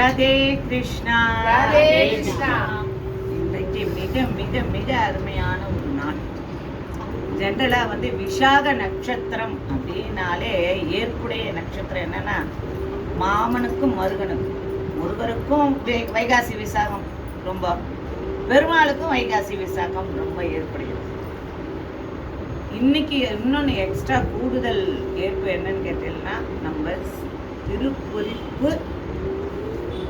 ராதே கிருஷ்ணா. ராதே கிருஷ்ணா. இன்றைக்கு மிக மிக மிக அருமையான ஒரு நாள். ஜென்ரலா விசாக நட்சத்திரம் அப்படின்னாலே ஏற்புடைய நட்சத்திரம் என்னன்னா மாமனுக்கும் மருகனுக்கும், முருகருக்கும் வைகாசி விசாகம் ரொம்ப, பெருமாளுக்கும் வைகாசி விசாகம் ரொம்ப ஏற்புடையது. இன்னைக்கு இன்னொன்று எக்ஸ்ட்ரா கூடுதல் ஏற்பு என்னன்னு கேட்டீங்கன்னா, நம்ம திருக்குறிப்பு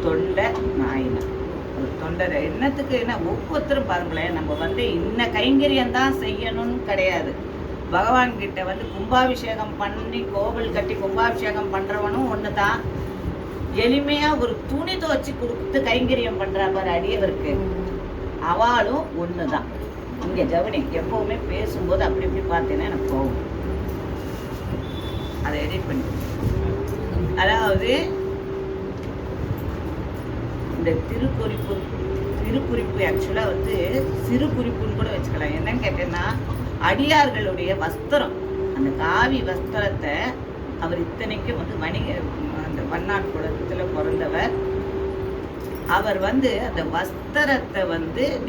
தொண்டை நாயனார். ஒரு தொண்டரை என்னத்துக்கு என்ன ஒவ்வொருத்தரும் பாருங்களேன், நம்ம இன்ன கைங்கரியம் தான் செய்யணும்னு கிடையாது. பகவான் கிட்ட கும்பாபிஷேகம் பண்ணி கோவில் கட்டி கும்பாபிஷேகம் பண்றவனும் ஒன்று தான். எளிமையா ஒரு துணி துவச்சி கொடுத்து கைங்கரியம் பண்ற பாரு அடியவருக்கு, அவளும் ஒன்று தான். இங்க ஜவுனி எப்பவுமே பேசும்போது அப்படி இப்படி பார்த்தீங்கன்னா எனக்கு போகும். அதை எடிட் பண்ணி, அதாவது இந்த திருக்குறிப்பு ஆக்சுவலா சிறு குறிப்புன்னு கூட வச்சுக்கலாம். என்னன்னு கேட்டேன்னா, அடியார்களுடைய வஸ்திரம், அந்த காவி வஸ்திரத்தை அவர் இத்தனைக்கும் வணிக அந்த பன்னாட்டு குலத்துல பிறந்தவர். அவர் அந்த வஸ்திரத்தை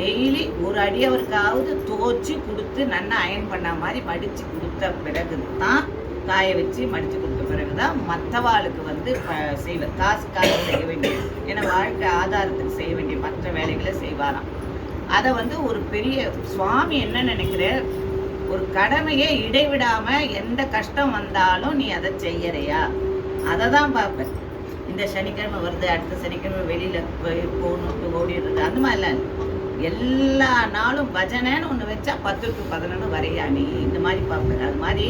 டெய்லி ஒரு அடியவருக்காவது துவச்சி கொடுத்து நன்னா அயன் பண்ண மாதிரி மடிச்சு கொடுத்த பிறகு தான், காய வச்சு மடிச்சு கொடுத்த பிறகுதான் மற்றவாளுக்கு செய்வார். காசுக்காக செய்ய வேண்டிய, ஏன்னா வாழ்க்கை ஆதாரத்துக்கு செய்ய வேண்டிய மற்ற வேலைகளை செய்வாராம். அதை ஒரு பெரிய சுவாமி என்ன நினைக்கிற, ஒரு கடமையை இடைவிடாம எந்த கஷ்டம் வந்தாலும் நீ அதை செய்யறையா, அதை தான் பார்ப்பேன். இந்த சனிக்கிழமை வருது, அடுத்த சனிக்கிழமை வெளியில போகணும்ட்டு ஓடிடுறது, அந்த மாதிரிலாம் எல்லா நாளும் பஜனைன்னு ஒன்று வச்சா 10க்கு 11 வரையா நீ, இந்த மாதிரி பார்ப்பார். அது மாதிரி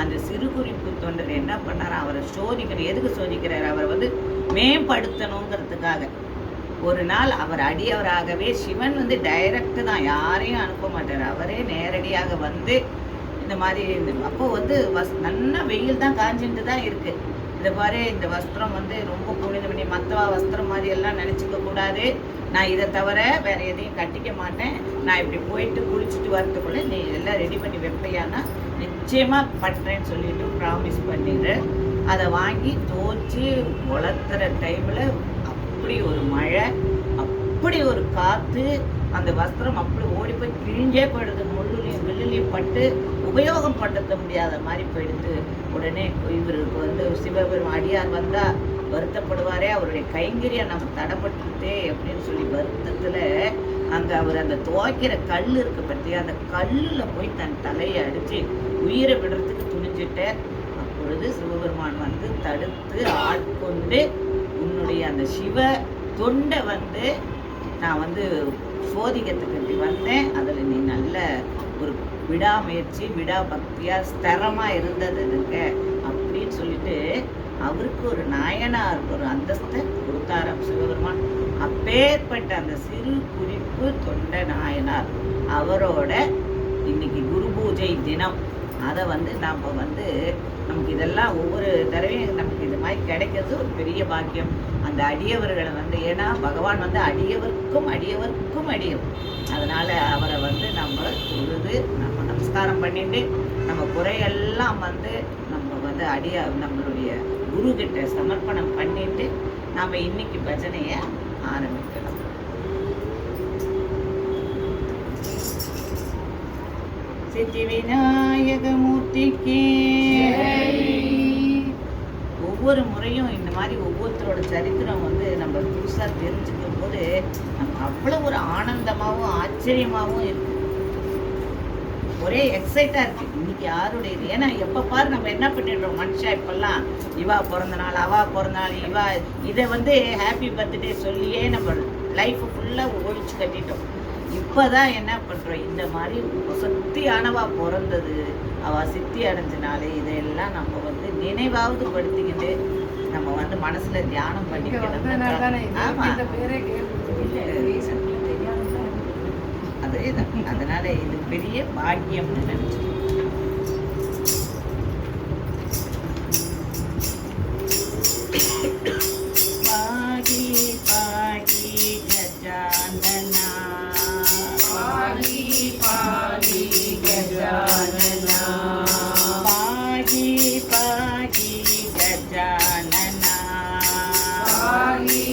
அந்த சிறு குறிப்பு தொண்டர் என்ன பண்ணாரா, அவரை சோதிக்கிறார். எதுக்கு சோதிக்கிறார், அவரை மேம்படுத்தணுங்கிறதுக்காக. ஒரு நாள் அவர் அடியவராகவே, சிவன் டைரக்ட் தான், யாரையும் அனுப்ப மாட்டார், அவரே நேரடியாக இந்த மாதிரி அப்போ நல்ல வெயில் தான் காஞ்சிட்டு தான் இருக்கு. இந்த மாதிரி இந்த வஸ்திரம் ரொம்ப புனித பண்ணி, மற்றவா வஸ்திரம் மாதிரி எல்லாம் நினைச்சுக்க கூடாது, நான் இதை தவிர வேற எதையும் கட்டிக்க மாட்டேன், நான் இப்படி போயிட்டு குளிச்சுட்டு வரத்துக்குள்ள நீ எல்லாம் ரெடி பண்ணி வைப்பையானா நிச்சயமா பண்றேன்னு சொல்லிட்டு ப்ராமிஸ் பண்ணிடு. அதை வாங்கி தோச்சு உலர்த்துற டைம்ல அப்படி ஒரு மழை, அப்படி ஒரு காத்து, அந்த வஸ்திரம் அப்படி ஓடி போய் கிழிஞ்சே போயிடுது, முள்ளுலையும் வில்லுலையும் பட்டு உபயோகம் படுத்த முடியாத மாதிரி போயிடுது. உடனே இவருக்கு சிவபெருமான் அடியார் வந்தா வருத்தப்படுவாரே, அவருடைய கைங்கரியம் நம்ம தடைப்பட்டுட்டே அப்படின்னு சொல்லி வருத்தத்துல அவர் அந்த துவைக்கிற கல் இருக்கு பற்றியா, அந்த கல்லுல போய் தன் தலையை அடிச்சு உயிரை விடுறதுக்கு துணிஞ்சிட்ட. அப்பொழுது சிவபெருமான் தடுத்து ஆட்கொண்டு, உன்னுடைய அந்த சிவ தொண்டை நான் சோதிக்கிறதுக்கு இப்படி வந்தேன், அதுல நீ நல்ல ஒரு விடாமுயற்சி விடாபக்தியா ஸ்திரமா இருந்தது இருக்க அப்படின்னு சொல்லிட்டு அவருக்கு ஒரு நாயனார் ஒரு அந்தஸ்தை கொடுத்தாராம் சிவபெருமான். அப்பேற்பட்ட அந்த சிறு குறிப்பு தொண்ட நாயனார் அவரோட இன்னைக்கு குரு பூஜை தினம். அதை நாம நமக்கு இதெல்லாம் ஒவ்வொரு தடவையும் நமக்கு இது மாதிரி கிடைக்கிறது ஒரு பெரிய பாக்கியம். அந்த அடியவர்களை ஏன்னா பகவான் அடியவர்க்கும் அடியவர்க்கும் அடியவர், அதனால அவரை நம்ம தொழுது நம்ம நமஸ்காரம் பண்ணிட்டு நம்ம குறையெல்லாம் நம்ம நம்மளுடைய குரு கிட்ட சமர்ப்பணம் பண்ணிட்டு நாம இன்னைக்கு பஜனைய ஆரம்பிக்கலாம். சித்தி விநாயக மூர்த்திக்கு ஒவ்வொரு முறையும் இந்த மாதிரி ஒவ்வொருத்தரோட சரித்திரம் நம்ம புதுசா தெரிஞ்சுக்கும் போது நம்ம அவ்வளவு ஒரு ஆனந்தமாகவும் ஆச்சரியமாகவும் இருக்கு, ஒரே எக்ஸைட்டா இருக்கு. இன்னைக்கு யாருடைய இது, ஏன்னா எப்ப பாரு நம்ம என்ன பண்ணிடுறோம் மனுஷா, இப்பெல்லாம் இவா பிறந்த நாள் அவா பிறந்த நாள் இவா இதை ஹாப்பி பர்த்டே சொல்லியே நம்ம லைஃப் ஃபுல்லா ஒழிச்சு கட்டிட்டோம். இப்பதான் என்ன பண்றோம், இந்த மாதிரி சக்தியானவா பிறந்தது, அவ சித்தி அடைஞ்சனாலே இதையெல்லாம் நம்ம நினைவாவது படுத்திக்கிட்டு நம்ம மனசுல தியானம் பண்ணிக்கணும். அதேதான், அதனால இது பெரிய பாக்கியம்னு நினைச்சு பாகி பாகி கஜானனா, பாகி பாகி கஜானனா, பாகி பாகி கஜானனா, பாகி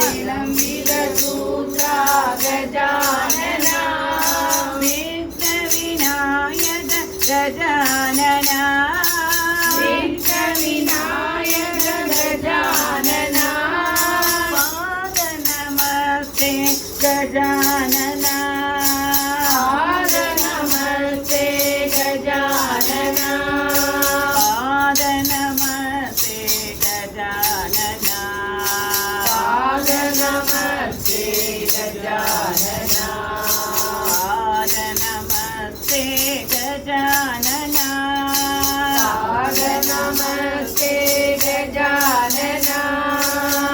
विलम्बित सूत्रा गजानना विघ्न विनायक गजानना विघ्न विनायक गजानना पाद नमस्ते गजानना पाद नमस्ते गजानना पाद नमस्ते गजानना पाद नमस्ते गजानना पाद नमस्ते गजानना पाद नमस्ते गजानना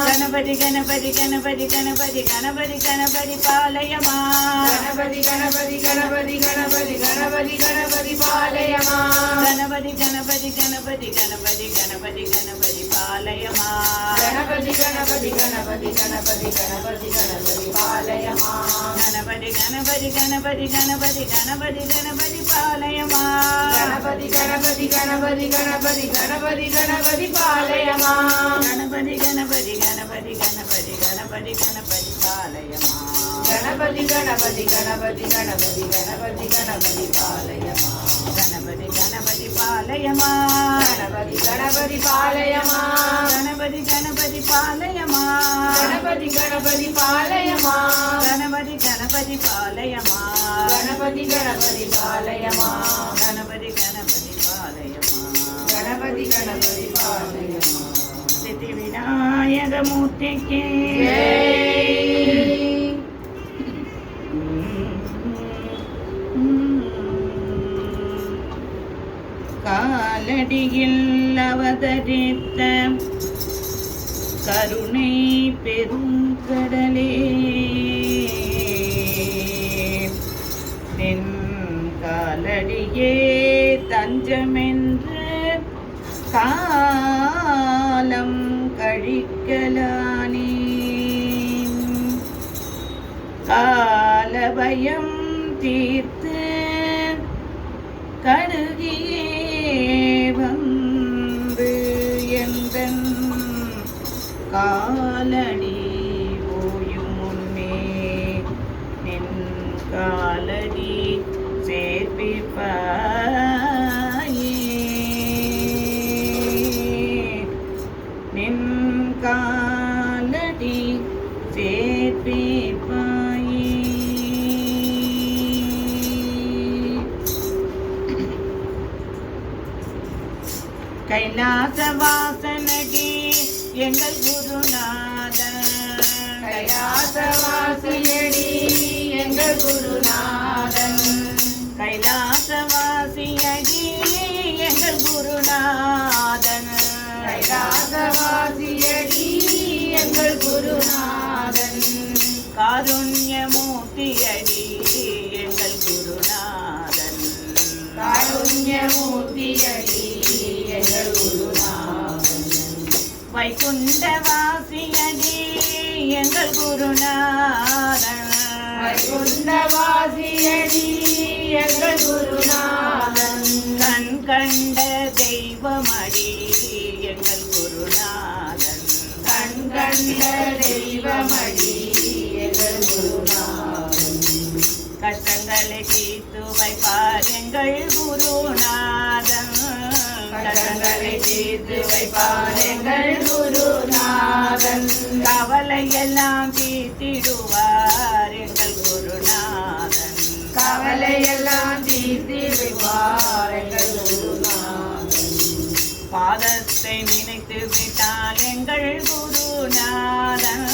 गणपति गणपति गणपति गणपति गणपति गणपति पालय मां गणपति गणपति गणपति गणपति गणपति गणपति पालय मां गणपति गणपति गणपति गणपति गणपति गणपति पालय मां गणपति गणपति गणपति गणपति गणपति गणपति पालय मां गणपति गणपति गणपति गणपति गणपति गणपति पालय मां गणपति गणपति गणपति गणपति गणपति गणपति पालय मां गणपति गणपति गणपति गणपति गणपति गणपति पालय मां गणपति गणपति गणपति गणपति गणपति गणपति पालय मां गणपति गणपति पालय मां गणपति गणपति पालय मां गणपति गणपति पालय मां गणपति गणपति पालय मां गणपति गणपति पालय मां गणपति गणपति पालय मां गणपति गणपति पालय मां गणपति गणपति पालय मां सिद्धि विनायक मूर्ति की जय காலடியில் அவதரித்த கருணை பெருங்கடலே நின் காலடியே தஞ்சமென்று காலம் கழிக்கலானே காலபயம் தீர்த்து கடுகியே வந்து எந்தன் காலடி ஓயும் முன்னே நின் காலடி சேர்ப்பிப்பாயே நின் காலடி சேர்ப்பிப்பாயே கைலாசவாசனடி எங்கள் குருநாதன் கைலாசவாசியடி எங்கள் குருநாதன் கைலாசவாசியடி எங்கள் குருநாதன் கைலாசவாசியடி எங்கள் குருநாதன் காருண்யமூர்த்தியடி எங்கள் குருநாதன் காருண்யமூர்த்தியடி எங்கள் குருநாதன் வைகுண்டவாசியடி எங்கள் குருநாதன் வைகுண்டவாசியடி எங்கள் குருநாதன் கண் கண்ட தெய்வமடி எங்கள் குருநாதன் கண் கண்ட தெய்வமடி எங்கள் குருநாதன் கஷ்டங்களை தீர்த்து வைப்பார் எங்கள் குருநாதன் கஷ்டங்களை தீர்த்து வைப்பார் எங்கள் குருநாதன் கவலையெல்லாம் தீர்த்திடுவார் எங்கள் குருநாதன் கவலையெல்லாம் தீர்த்திடுவார் எங்கள் குருநாதன் பாதத்தை நினைத்து விட்டால் எங்கள் குருநாதன்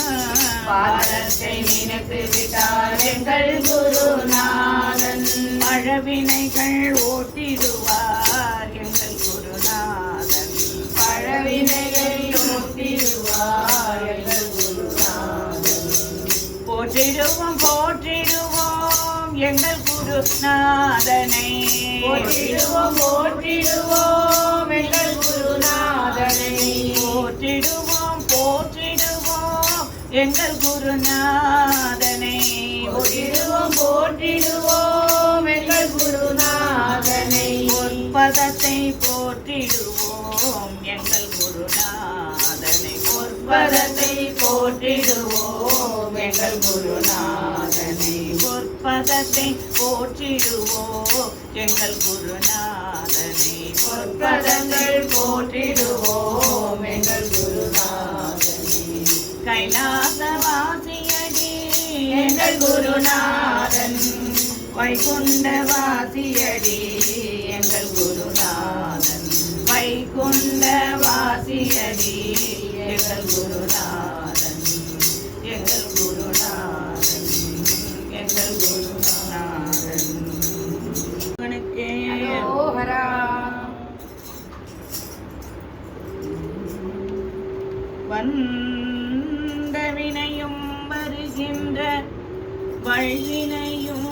பாதத்தை நினைத்து விட்டால் எங்கள் குருநாதன் பழவினைகள் ஓட்டிடுவார் எங்கள் குருநாதன் பழவினைகள் ஓட்டிடுவார் எங்கள் குருநாதன் போற்றிடுவோம் போற்றிடுவோம் எங்கள் குருநாதனை போற்றிடுவோம் போற்றிடுவோம் எங்கள் குருநாதனை போற்றிடுவோம் போற்றிடுவோம் எங்கள் குருநாதனை போற்றிடுவோம் போற்றிடுவோம் எங்கள் குருநாதனை பொற்பதத்தை போற்றிடுவோம் எங்கள் குருநாதனை பொற்பதத்தை போற்றிடுவோம் எங்கள் குருநாதனை. பொற்பதத்தை போற்றிடுவோம் எங்கள் குருநாதனை. பொற்பதங்கள் போற்றிடுவோம் எங்கள் குருநாதனை. கைலாசவாசியடி எங்கள் குருநாதன். வைகுண்டவாசியடி எங்கள் குருநாதன். வைகுண்டவாசியடி எங்கள் குருநாதன். எங்கள் குருநாதன். எங்கள் குருநாதன். உனக்கே அரோகரா. வந்த வினையும் வருகின்ற வழிவினையும்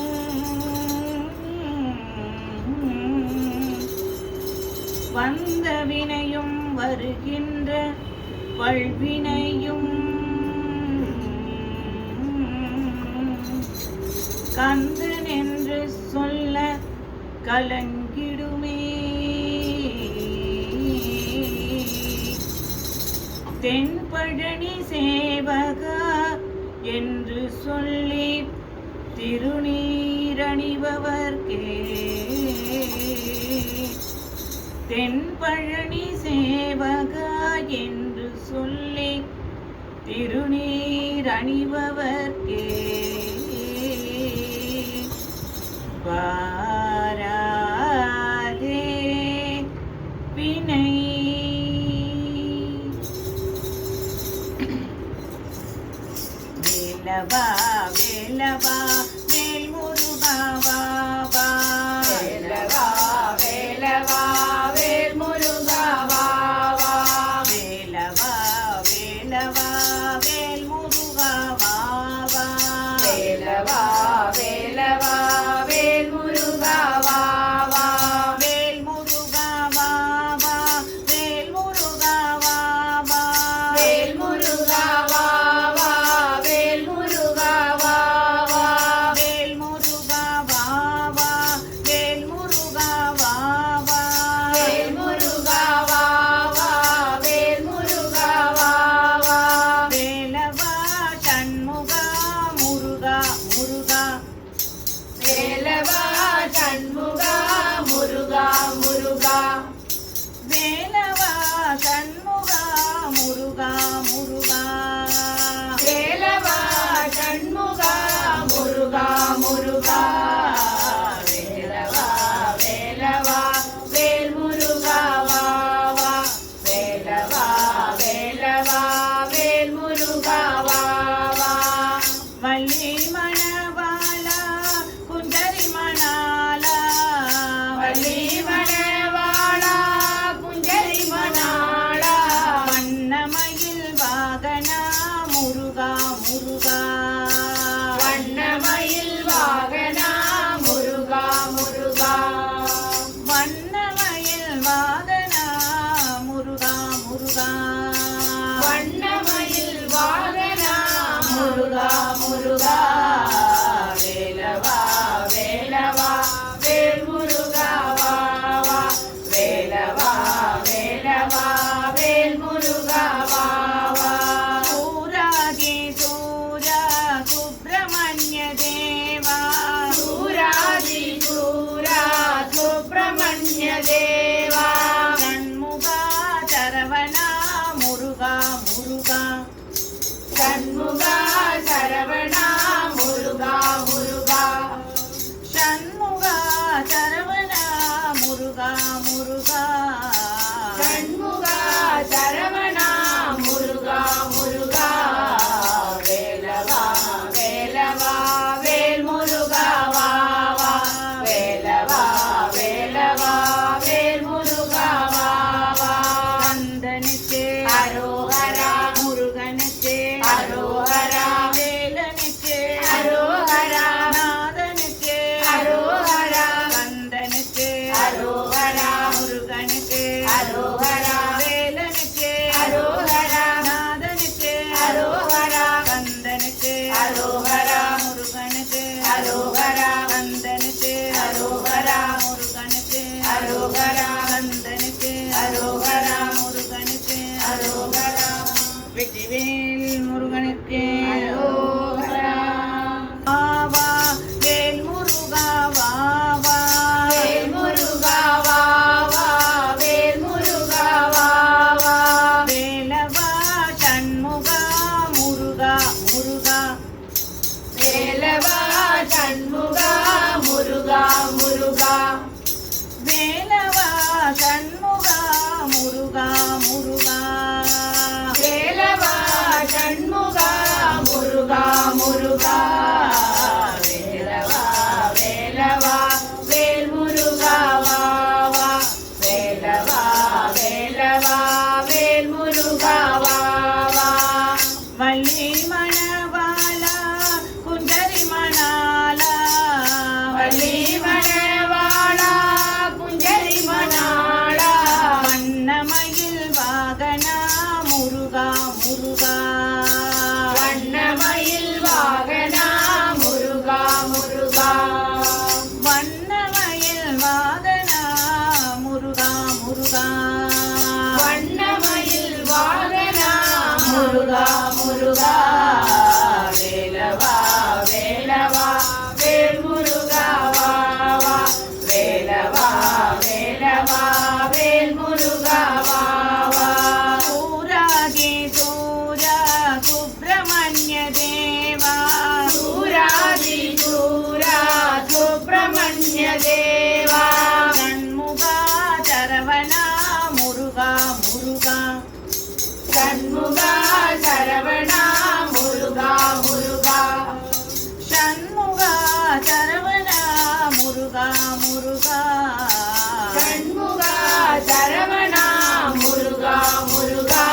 வந்த வினையும் வருகின்ற வழ்வினையும் கந்தன் என்று சொல்ல கலங்கிடுமே. தென்பழனி சேவகா என்று சொல்லி திருநீரணிபவர்க்கே. தென்பழனி சேவகா என்று சொல்லி திருநீரணிபவர்க்கே. வாராதே வினை வேலவா வேலவா வேல் முருகா வா வா. வேலவா வேலவா வேல் முருகா வா வா. வேலவா வேலவா வேல் முருகா வா வா. வேலவா வேலவா வேல் முருகா வா வா. வேல் முருகா வா வா. வேல் முருகா வா வா. வேல் முருகா வா வா. வேல் முருகா வா வா. வேல் முருகா வா வா. வேல் முருகா வா வா. வேல் முருகா வா வா. வேல் முருகா வா வா. வேலவா சண்முகா முருகா முருகா. வேலவா சண்முகா முருகா முருகா. வேலவா சண்முகா முருகா முருகா. வேலவா சண்முகா முருகா முருகா. வேலவா வேலவா வேல் முருகா வா வா. வேலவா வேலவா வேல் முருகா வா வா. வள்ளி மணவாளா குஞ்சரி மணாலா. வள்ளி மணவாளா குஞ்சரி மணாளா. வண்ணமயில் வாகனா முருகா முருகா. வண்ணமயில் வாகனா முருகா முருகா. வண்ணமயில் வாகனா முருகா முருகா. வண்ணமயில் வாகனா முருகா முருகா. வேலவா வேலவா வேல் முருகா வா வா. வேலவா வேலவா வேல் முருகா வா வா. சூராதி சூரா சுப்பிரமணிய தேவா. சூராதி சூரா சுப்பிரமணிய தேவா. சண்முகா சரவணா முருகா முருகா. சண்முகா சரவணா முருகா முருகா. சண்முகா சரவணா முருகா முருகா. சண்முகா சரவணா முருகா முருகா. வேலவா வேலவா வேல் முருகா வா வா. வேலவா வேலவா வேல் முருகா வா வா. கந்தனுக்கு அரோகரா முருகனுக்கு அரோகரா. வேலனுக்கு சண்முகா முருகா முருகா வேலவா சண்முகா முருகா முருகா வேலவா சண்முகா முருகா முருகா வேலவா வேலவா வேல் முருகா வா வா வேலவா வேலவா வேல் முருகா வா வா வள்ளி மணவாளா குஞ்சரி மணாலா வள்ளி மணவாளா குஞ்சரி மணாளா வண்ணமயில் வாகனா முருகா முருகா வண்ணமயில் வாகனா முருகா முருகா வண்ணமயில் வாகனா முருகா முருகா வண்ணமயில் வாகனா முருகா முருகா வேலவா வேலவா வேல் முருகா வா வா வேலவா வேலவா வேல் முருகா வா வா சூராகி சூரா சுப்பிரமணிய தேவா சூராதி சூரா சுப்பிரமணிய தேவா சண்முகா சரவணா முருகா முருகா சண்முகா சரவணா முருகா முருகா சண்முகா சரவணா முருகா முருகா சண்முகா சரவணா முருகா முருகா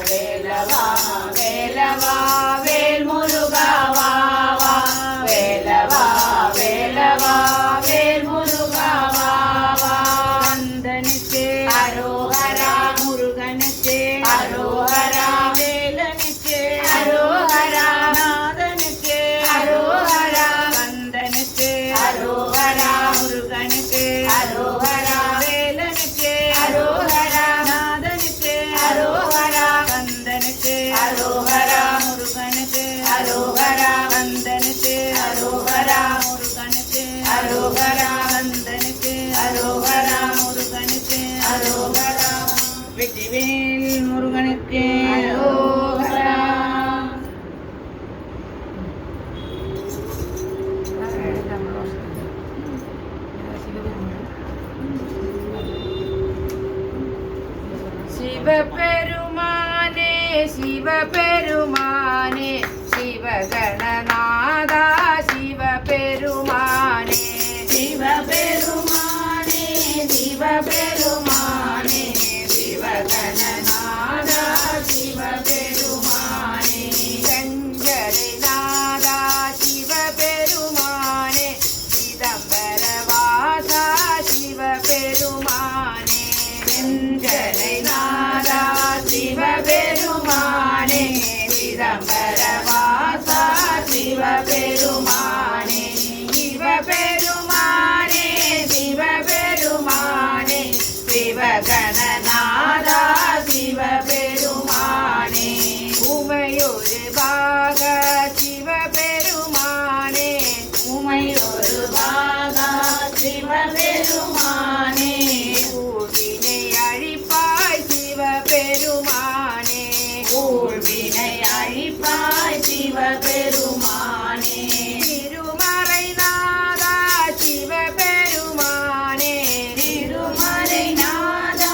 வேலவா வேலவா வேல் முருகா வா வா வேலவா வேலவா வேல் முருகா வா வா கந்தனுக்கே அரோகரா முருகனுக்கே அரோகரா வேலனுக்கே அரோகரா நாதனுக்கே அரோகரா கந்தனுக்கே அரோகரா முருகனுக்கே அரோகரா வேலனுக்கே அரோகரா நாதனுக்கே அரோகரா கந்தனுக்கே அரோகரா முருகனுக்கே அரோகரா கந்தனுக்கே அரோகரா முருகனுக்கே அரோகரா கந்தனுக்கே அரோகரா முருகனுக்கே அரோகரா வெற்றிவேல் முருகனுக்கே அரோகரா சிவபெருமானே சிவபெருமானே சிவகணநாதா சிவபெருமானே சிவபெருமானே சிவபெருமானே சிவகணநாதா சிவபெருமானே செஞ்சடைநாதா சிவபெருமானே சிதம்பரவாசா சிவபெருமானே செஞ்சடைநாதா சிவபெருமானே சிதம்பரவாசா சிவபெருமானே சிவபெருமானே சிவபெருமானே சிவகணநாதா சிவபெருமானே உமையொரு பாக சிவபெருமானே உமையொரு பாகா சிவபெருமானே ஊழ்வினை அழிப்பாய் சிவபெருமானே ஊழ்வினை அழிப்பாய் சிவபெருமானே திருமறைநாதா சிவபெருமானே திருமறைநாதா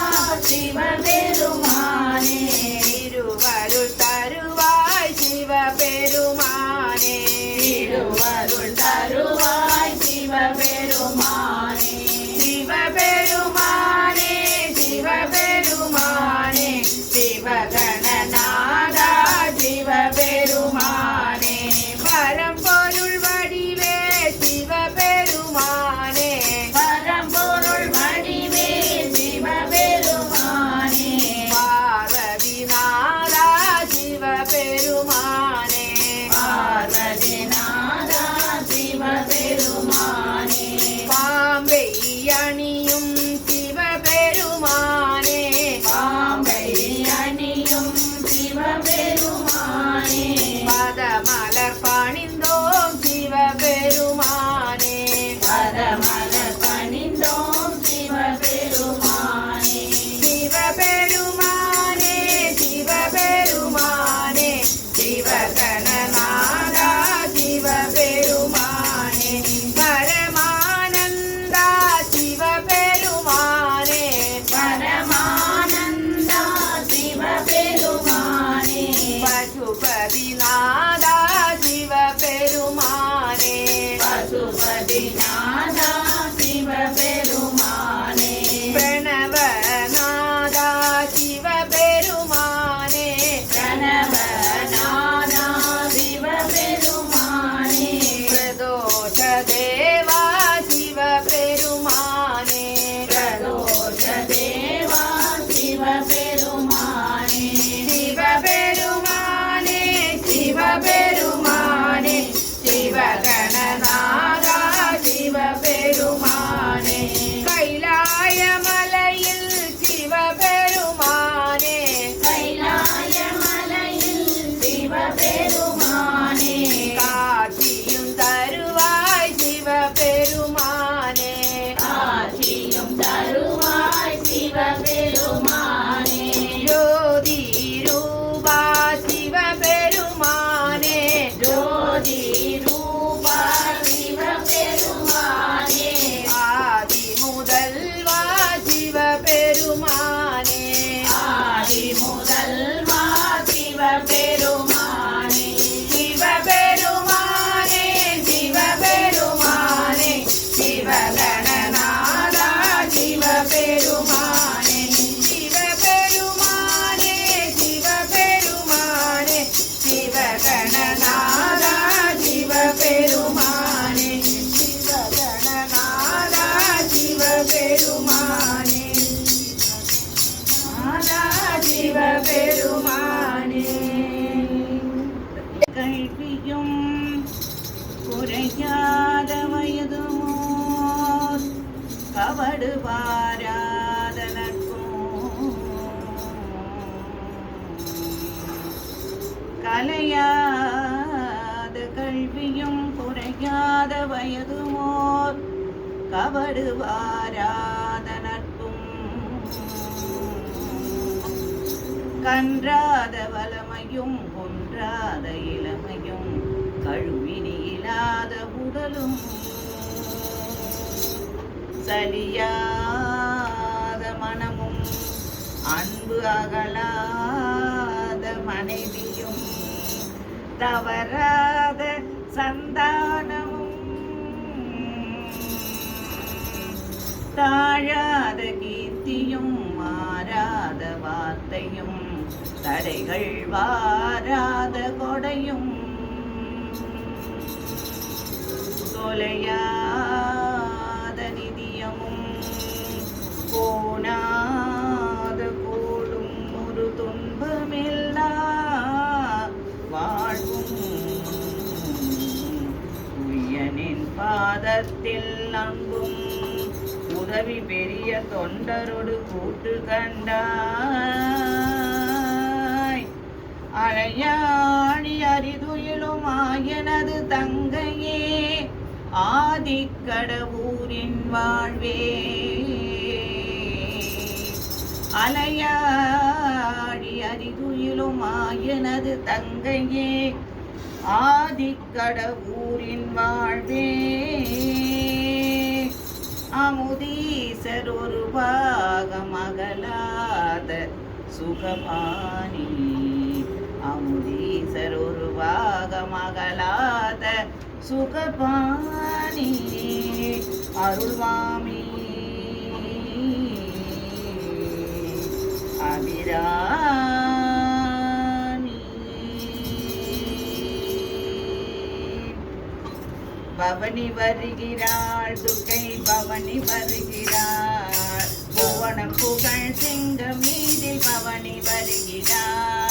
சிவபெருமானே திருவருள் தருவாய் சிவபெருமானே திருவருள் தருவாய் சிவபெருமானே சிவபெருமானே சிவபெருமானே சிவகணநாதா சிவபெருமானே பரம்பொருள் வடிவே சிவபெருமானே பரம்பொருள் வடிவே சிவபெருமானே பார்வதிநாதா சிவபெருமானே பார்வதிநாதா சிவபெருமானே பாம்பை அணியும் சிவபெருமானே பாம்பை அணியும் சிவபெருமானே பதமலர் பணிந்தோம் சிவபெருமானே பதமலர் பணிந்தோம் சிவபெருமானே சிவபெருமானே சிவபெருமானே சிவகணநாதா சிவபெருமானே நாதா சிவபெருமானே பசுபதி நாதா சிவபெருமானே பிரணவ நாதா சிவபெருமானே பிரணவ நாதா சிவபெருமானே பிரதோஷ தேவா சிவபெருமானே பிரதோஷ தேவா சிவபெருமானே சிவபெருமானே சிவபெருமானே சிவகணநாதா சிவபெருமானே கைலாய மலையில் சிவபெருமானே கைலாய மலையில் சிவபெருமானே காட்சியும் தருவாய் சிவபெருமானே காட்சியும் தருவாய் சிவபெருமானே ஜோதி ரூபா சிவபெருமானே ஜோதி ரூபா சிவபெருமானே ஆதி முதல்வா சிவபெருமானே ஆதி முதல்வா சிவபெருமானே சிவபெருமானே சிவபெருமானே சிவகணநாதா சிவபெருமானே சிவபெருமானே சிவபெருமானே சிவகணநாதா சிவபெருமானே சிவகணநாதா சிவபெருமானே நாதா சிவபெருமானே கல்வியும் குறையாத வயதுமோர் கவடு வாராத நட்பும் கலையாத கல்வியும் குறையாத வயதுமோர் கவடு வாராத நட்பும் கன்றாத வளமையும் ஒன்றாத இளமையும் கழுவினி இல்லாத உடலும் சலியாத மனமும் அன்பு அகலாத மனைவியும் தவறாத சந்தானமும் தாழாத கீர்த்தியும் மாறாத வார்த்தையும் தடைகள் வாராத கொடையும் தொலையாத நிதியமும் போனாத கோடும் ஒரு துன்பமில்லா வாழ்வும் உயனின் பாதத்தில் அன்பும் உதவி பெரிய தொண்டரோடு கூட்டு கண்டாய் அலையாழி அரிதுயிலும் ஆயனது தங்கையே ஆதிக்கடவூரின் வாழ்வே அலையாழி அரிதுயிலும் ஆயனது தங்கையே ஆதிக்கடவூரின் வாழ்வே அமுதீசர் ஒரு பாகம் அகலாத சுகபாணி அமுதீசர் ஒரு பாகம் அகலாத சுகபாணி அருள்வாமி அபிராமி பவனி வருகிறாள் துர்க்கை பவனி வருகிறாள் புவனம் புகழ் சிங்கம் மீதில் பவனி வருகிறாள்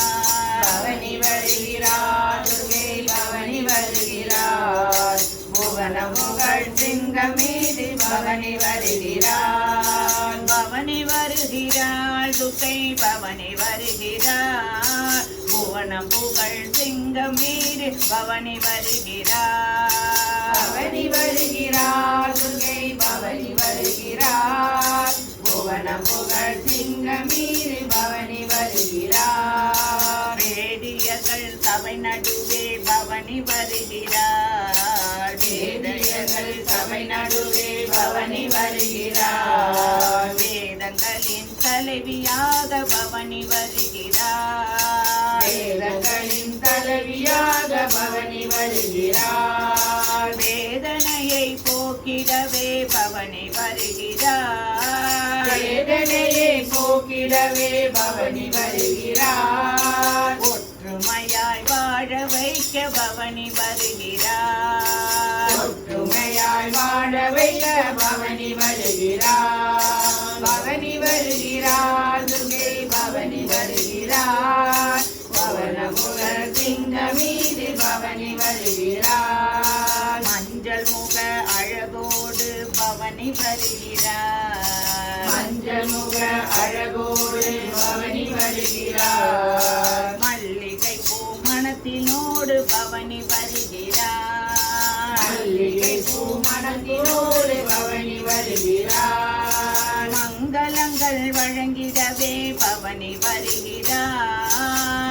பவனி வருகிறாள் துர்க்கை பவனி வருகிறாள் புவனம் புகழ் சிங்கம் மீது பவனி வருகிறாள் பவனி வருகிறாள் துர்க்கை பவனி வருகிறாள் புவனம் புகழ் சிங்கம் மீது பவனி வருகிறாள் பவனி வருகிறாள் துர்க்கை பவனி வருகிறாள் புவனம் புகழ் சிங்கம் மீது பவனி வருகிறாள் வேதியர்கள் சபை நடுவே பவனி வருகிறாள் வேதியர்கள் சபை நடுவே பவனி வருகிறாள் வேதங்களின் தலைவியாக பவனி வருகிறாள் வேதங்களின் தலைவியாக பவனி வருகிறார். வேதனையை போக்கிடவே பவனி வருகிறார். வேதனையை போக்கிடவே பவனி வருகிறார். ஒற்றுமையாய் வாழ வைக்க பவனி வருகிறார். ஒற்றுமையாய் வாழ வைக்க பவனி வருகிறார். பவனி வருகிறார். துர்க்கை பவனி வருகிறார். பவன புகழ் சிங்க மீது பவனி வருகிறார். மஞ்சள் முக அழகோடு பவனி வருகிறார். மஞ்சள் முக அழகோடு பவனி வருகிறார். மல்லிகை பூ மணத்தினோடு பவனி வருகிறார். மல்லிகை பூ மணத்தினோடு பவனி வருகிறார். மங்களங்கள் வழங்கிடவே பவனி வருகிறார்.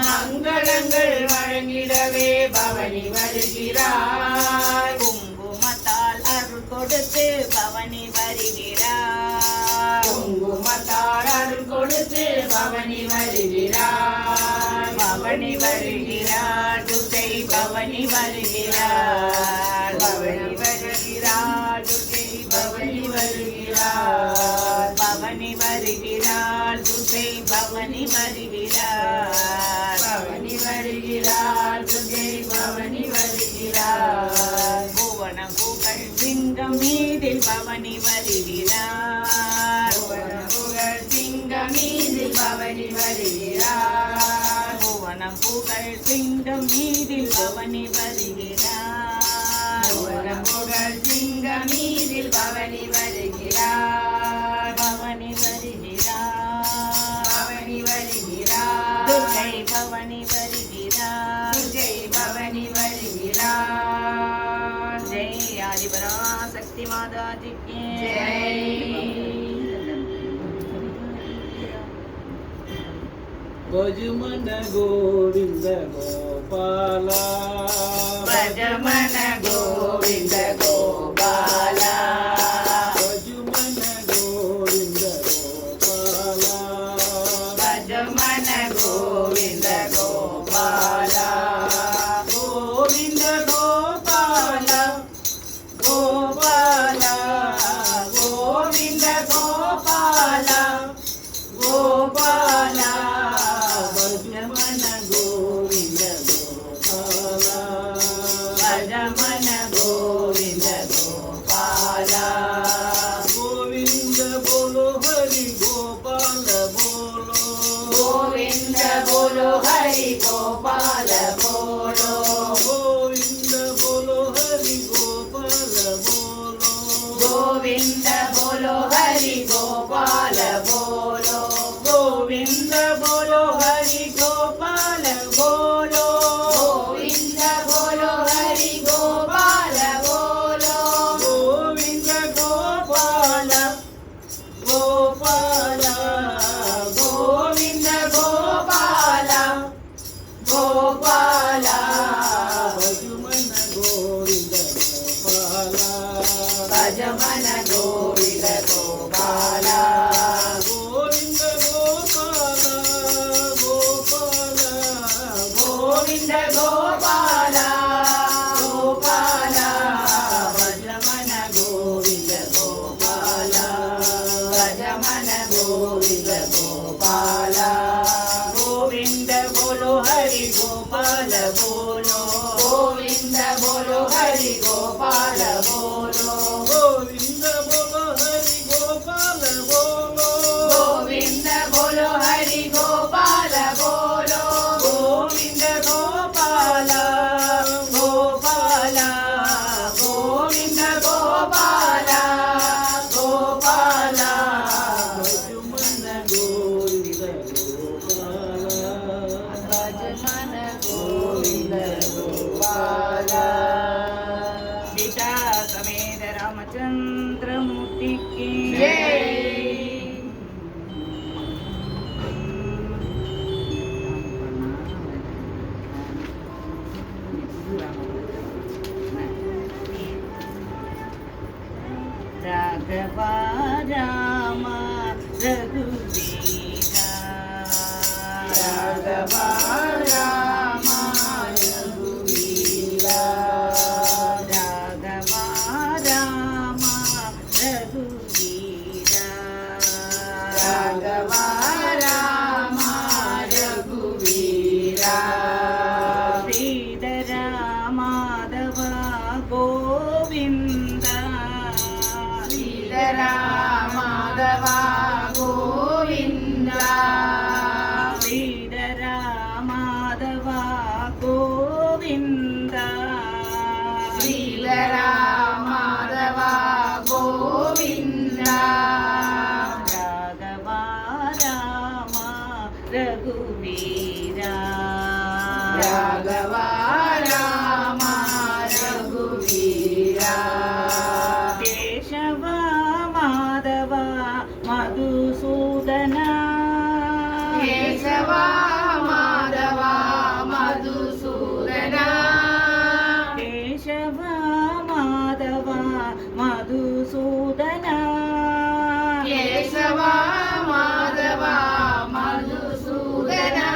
மங்களங்கள் வழங்கிடவே பவனி வருகிறார். குங்குமத்தால் அருள் கொடுத்து பவனி வருகிறார். குங்குமத்தால் அருள் கொடுத்து பவனி வருகிறார். பவனி வருகிறார். துர்க்கை பவனி வருகிறார். பவனி வருகிறார். துர்க்கை பவனி வருகிறார். பவனி வருகிறார். துர்க்கை பவனி வருகிறார். பவனி வருகிறார். துர்க்கை பவனி வருகிறார். புவனம் புகழ் சிங்கம் மீதில் பவனி வருகிறார். புவனம் புகழ் சிங்கம் மீது பவனி வருகிறார். புவனம் புகழ் சிங்கம் மீதில் பவனி வருகிறார். புவனம் புகழ் சிங்கம் மீதில் பவனி வருகிறார். பவனி வருகிறார். பவனி வருகிறார். துர்க்கை பவனி வருகிறார். துர்க்கை பவனி வருகிறார். ஜெய் ஆதிபராசக்தி மாதாஜி கி ಭಜಮನ ಗೋವಿಂದ ಗೋಪಾಲ ಭಜಮನ ಗೋವಿಂದ ಗೋಪಾಲ. ಭಜಮನ ಗೋವಿಂದ ಗೋಪಾಲ ಭಜಮನ ಗೋವಿಂದ ಗೋಪಾಲ. ಗೋವಿಂದ ಗೋಪಾಲ ಗೋಪಾಲ ಗೋವಿಂದ ಗೋಪಾಲ ಗೋಪಾಲ. ಭಜಮನ ಗೋವಿಂದ ಗೋಪಾಲ ಭಜಮನ ಗೋವಿಂದ ಗೋಪಾಲ. ಗೋವಿಂದ ಬೋಲೋ ಹರಿ ಗೋಪಾಲ ಬೋಲೋ ಗೋವಿಂದ ಬೋಲೋ ಹರಿ ಗೋಪಾಲ ಬೋಲೋ. ಗೋವಿಂದ ಬೋಲೋ ಹರಿ ಗೋಪಾಲ ಬೋಲೋ ಗೋವಿಂದ ಬೋಲೋ ಹರಿ ಗೋಪಾಲ ಬೋಲೋ. ಗೋವಿಂದ ಬೋಲೋ ಹರಿ ಗೋಪಾಲ ಬೋಲೋ ಗೋವಿಂದ ಬೋಲೋ ಹರಿ ಗೋಪಾಲ ಬೋಲೋ. ಗೋವಿಂದ ಗೋಪಾಲ ಗೋಪಾಲ ಗೋವಿಂದ ಗೋಪಾಲ ಗೋಪಾಲ. ಭಜಮನ ಗೋವಿಂದ ಗೋಪಾಲ ಭಜಮನ ಗೋವಿಂದ ಗೋಪಾಲ. ಗೋವಿಂದ ಗೋಪಾಲ ಗೋಪಾಲ ಗೋವಿಂದ ಗೋಪಾಲ ಗೋಪಾಲ. ಭಜಮನ ಗೋವಿಂದ ಗೋಪಾಲ. ಭಜಮನ ಗೋವಿಂದ ಗೋಪಾಲ. ಗೋವಿಂದ ಬೋಲೋ ಹರಿ ಗೋಪಾಲ ಬೋಲೋ. ಗೋವಿಂದ ಬೋಲೋ ಹರಿ ಗೋಪಾಲ ಬೋಲೋ. ಗೋವಿಂದ ಬೋಲೋ ಹರಿ ಗೋಪಾಲ ಬೋಲೋ ಗೋವಿಂದ ಬೋಲೋ ಹರಿ ಗೋಪಾಲ ಬೋಲೋ. ಗೋವಿಂದ ಗೋಪಾಲ ಗೋಪಾಲ. ಗೋವಿಂದ ಗೋಪಾಲ ಗೋಪಾಲ. ಭಜಮನ ಗೋವಿಂದ ಗೋಪಾಲ ಭಜಮನ ಗೋವಿಂದ ಗೋಪಾಲ. पिता समेत रामचंद्र मूर्ति की जय. राघवा राम रघुवीरा. राघवा राम கோவிந்த ஸ்ரீதரா மாதவா கோவிந்தா ராகவா ராமா ரகுவீரா ராகவா ராமா ரகுவீரா கேசவா மாதவா மதுசூதனா கேசவா மாதவா மதுசூதனா கேசவா மாதவா மதுசூதனா கேசவா மாதவா மதுசூதனா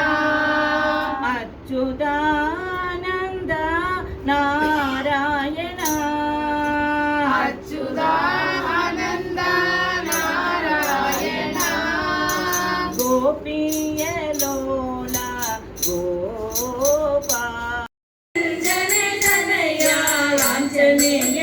அச்சுதானந்த நாராயண அச்சுதானந்த நாராயண கோபியலோலா கோபா ஜனதனயா ஆஞ்சநேய